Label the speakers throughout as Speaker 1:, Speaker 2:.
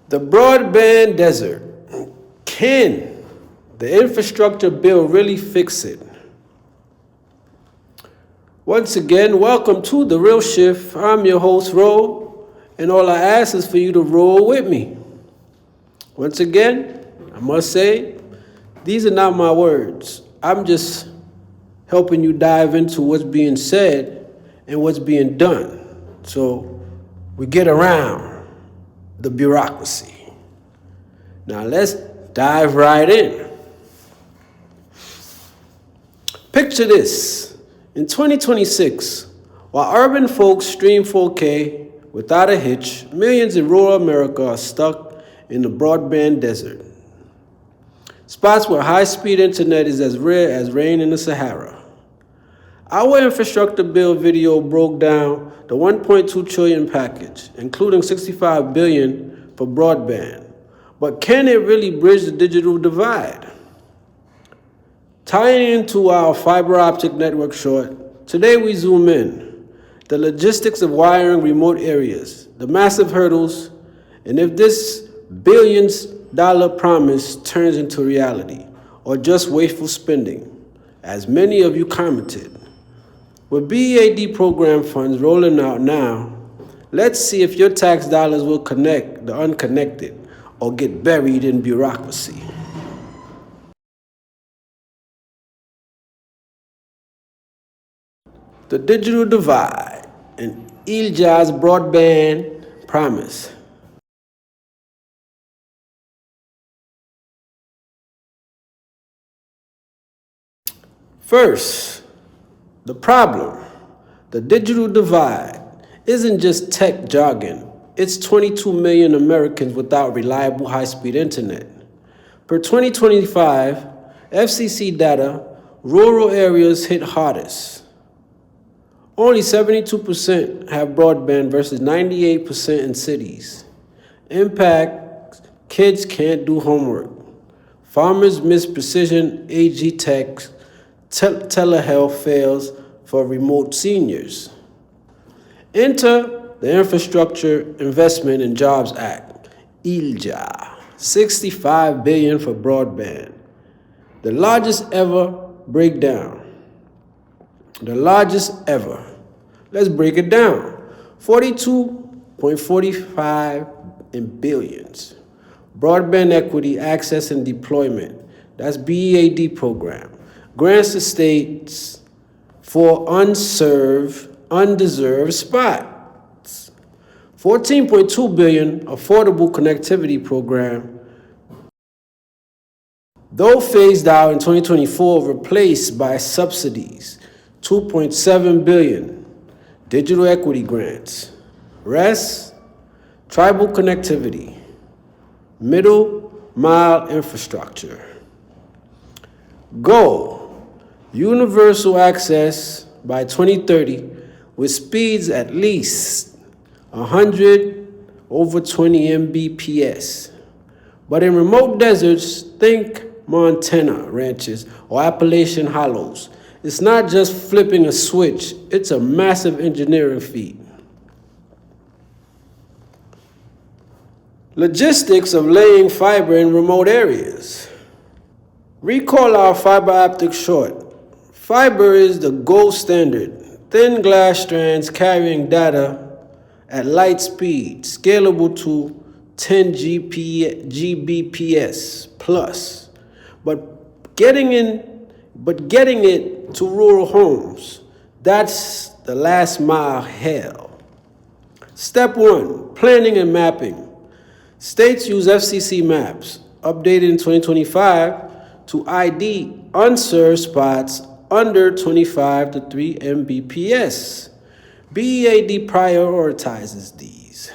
Speaker 1: The broadband desert. Can the infrastructure bill really fix it? Once again, welcome to The Real Shift. I'm your host, Ro, and all I ask is for you to roll with me. Once again, I must say, these are not my words. I'm just helping you dive into what's being said and what's being done. So we get around the bureaucracy. Now let's dive right in. Picture this. In 2026, while urban folks stream 4K without a hitch, millions in rural America are stuck in the broadband desert. Spots where high-speed internet is as rare as rain in the Sahara. Our infrastructure bill video broke down the $1.2 trillion package, including $65 billion for broadband. But can it really bridge the digital divide? Tying into our fiber optic network short, today we zoom in. The logistics of wiring remote areas, the massive hurdles, and if this billions-dollar promise turns into reality, or just wasteful spending, as many of you commented. With BEAD program funds rolling out now, let's see if your tax dollars will connect the unconnected or get buried in bureaucracy. The digital divide and Elijah's broadband promise. First, the problem, the digital divide, isn't just tech jargon. It's 22 million Americans without reliable high-speed internet. Per 2025 FCC data, rural areas hit hardest. Only 72% have broadband versus 98% in cities. Impact, kids can't do homework. Farmers miss precision AG tech. Telehealth fails for remote seniors. Enter the Infrastructure Investment and Jobs Act, ILJA, $65 billion for broadband. The largest ever breakdown. The largest ever. Let's break it down. 42.45 in billions. Broadband equity, access, and deployment. That's BEAD program. Grants to states for undeserved spots. 14.2 billion affordable connectivity program. Though phased out in 2024, replaced by subsidies. 2.7 billion digital equity grants. Rest, tribal connectivity, middle mile infrastructure. Goal, universal access by 2030 with speeds at least 100 over 20 Mbps. But in remote deserts, think Montana ranches or Appalachian hollows. It's not just flipping a switch, it's a massive engineering feat. Logistics of laying fiber in remote areas. Recall our fiber optic short. Fiber is the gold standard. Thin glass strands carrying data at light speed, scalable to 10 Gbps plus. But getting it to rural homes, that's the last mile hell. Step 1, planning and mapping. States use FCC maps, updated in 2025, to ID unserved spots under 25 to 3 Mbps. BEAD prioritizes these.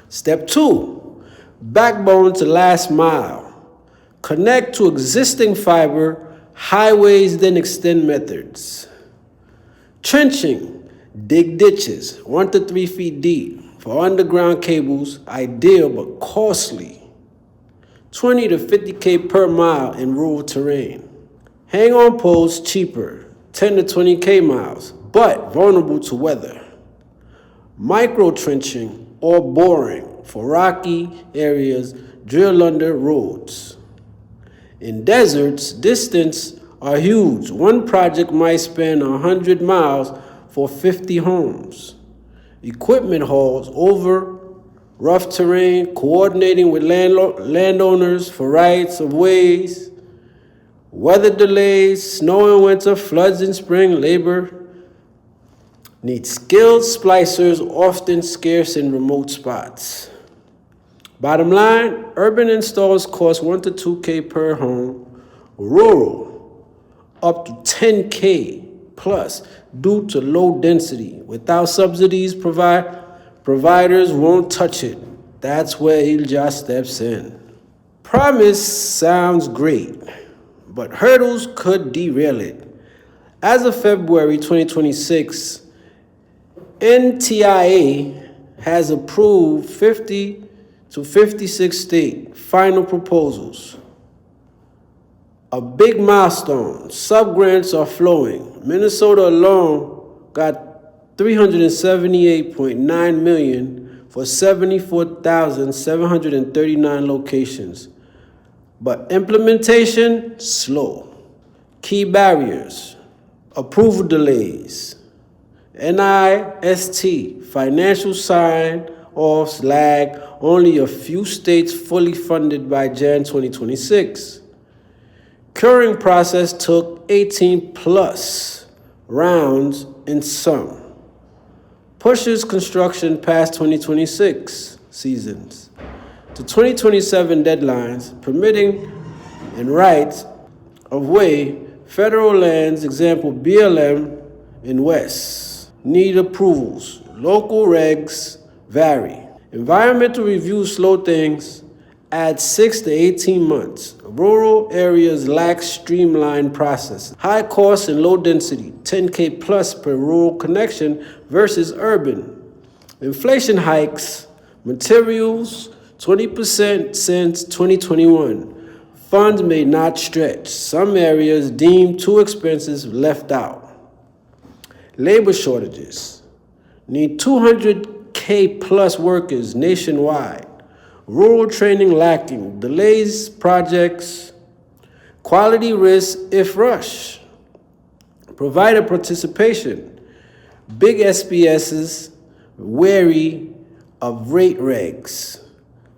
Speaker 1: Step 2, backbone to last mile. Connect to existing fiber, highways, then extend methods. Trenching, dig ditches 1 to 3 feet deep for underground cables, ideal but costly. 20 to 50K per mile in rural terrain. Hang on poles cheaper, 10 to 20K miles, but vulnerable to weather. Micro trenching or boring, for rocky areas, drill under roads. In deserts, distances are huge. One project might span 100 miles for 50 homes. Equipment hauls over rough terrain, coordinating with landowners for rights of ways, weather delays, snow in winter, floods in spring, labor needs skilled splicers, often scarce in remote spots. Bottom line, urban installs cost 1 to 2K per home, rural up to 10K plus due to low density. Without subsidies, providers won't touch it. That's where ILJA steps in. Promise sounds great, but hurdles could derail it. As of February 2026, NTIA has approved 50 to 56 state final proposals. A big milestone. Subgrants are flowing. Minnesota alone got $378.9 million for 74,739 locations. But implementation, slow. Key barriers, approval delays, NIST, financial sign-offs lag, only a few states fully funded by Jan 2026. Curing process took 18 plus rounds in some. Pushes construction past 2026 seasons to 2027 deadlines, permitting and rights of way federal lands, example BLM in West, need approvals. Local regs vary. Environmental reviews slow things, add 6 to 18 months. Rural areas lack streamlined processes. High cost and low density, 10K plus per rural connection versus urban. Inflation hikes, materials, 20% since 2021. Funds may not stretch. Some areas deemed too expensive left out. Labor shortages. Need 200K plus workers nationwide. Rural training lacking. Delays projects. Quality risk if rush. Provider participation. Big SPSs wary of rate regs.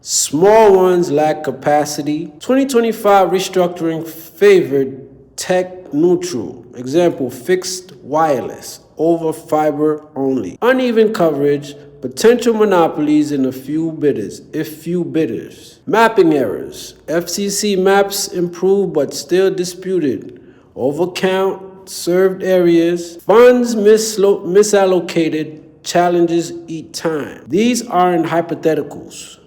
Speaker 1: Small ones lack capacity. 2025 restructuring favored tech neutral. Example, fixed wireless over fiber only. Uneven coverage, potential monopolies in if few bidders. Mapping errors. FCC maps improved but still disputed. Overcount, served areas. Funds misallocated. Challenges eat time. These aren't hypotheticals.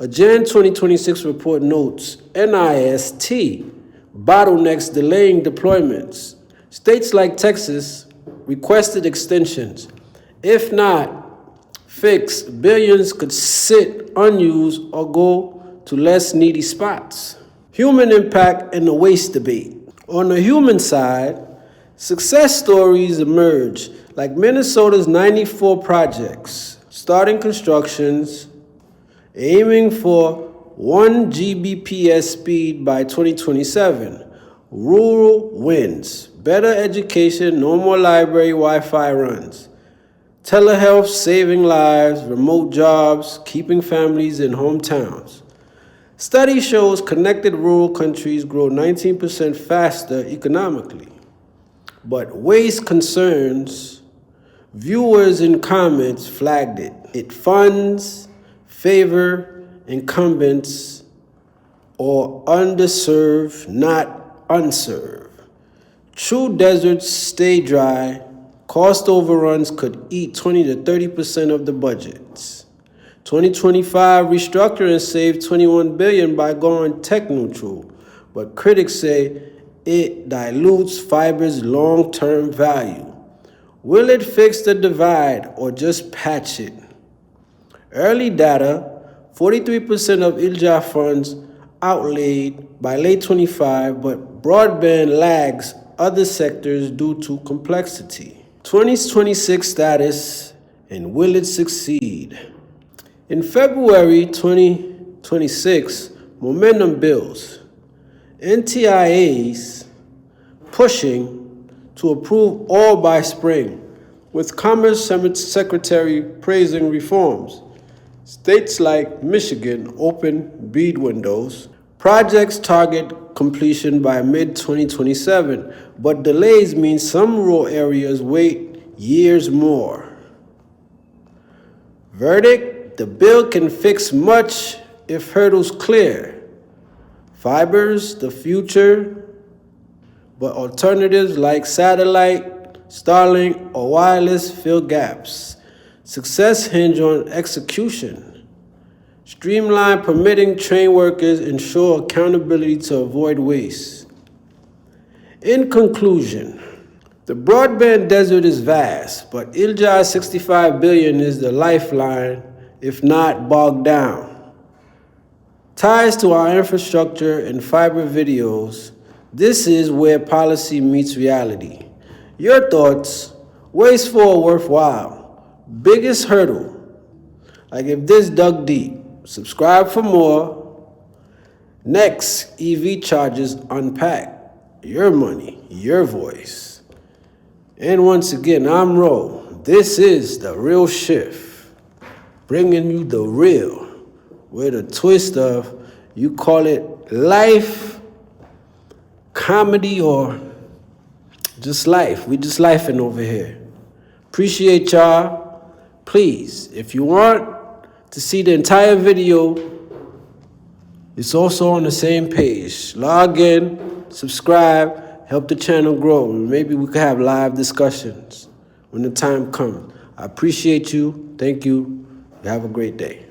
Speaker 1: A Jan 2026 report notes NIST bottlenecks delaying deployments. States like Texas requested extensions. If not fixed, billions could sit unused or go to less needy spots. Human impact and the waste debate. On the human side, success stories emerge like Minnesota's 94 projects, starting constructions, aiming for 1 Gbps speed by 2027. Rural wins. Better education, no more library Wi-Fi runs. Telehealth saving lives, remote jobs, keeping families in hometowns. Study shows connected rural countries grow 19% faster economically. But waste concerns, viewers in comments flagged it. It funds favor incumbents or underserved, not unserved. True deserts stay dry. Cost overruns could eat 20 to 30% of the budgets. 2025 restructuring saved $21 billion by going tech neutral, but critics say it dilutes fiber's long-term value. Will it fix the divide or just patch it? Early data, 43% of ILJA funds outlaid by late 25, but broadband lags other sectors due to complexity. 2026 status, and will it succeed? In February 2026, momentum builds. NTIA's pushing to approve all by spring, with Commerce Secretary praising reforms. States like Michigan open bid windows. Projects target completion by mid-2027, but delays mean some rural areas wait years more. Verdict: the bill can fix much if hurdles clear. Fiber's the future, but alternatives like satellite, Starlink, or wireless fill gaps. Success hinge on execution. Streamline permitting, train workers, ensure accountability to avoid waste. In conclusion, the broadband desert is vast, but ILJA's $65 billion is the lifeline, if not bogged down. Ties to our infrastructure and fiber videos, this is where policy meets reality. Your thoughts, wasteful or worthwhile? Biggest hurdle? Like if this dug deep. Subscribe for more. Next, EV charges unpacked. Your money, your voice. And once again, I'm Ro. This is The Real Shift, bringing you the real, with a twist of, you call it life, comedy, or just life. We just lifing over here. Appreciate y'all. Please, if you want to see the entire video, it's also on the same page. Log in, subscribe, help the channel grow. Maybe we could have live discussions when the time comes. I appreciate you. Thank you. You have a great day.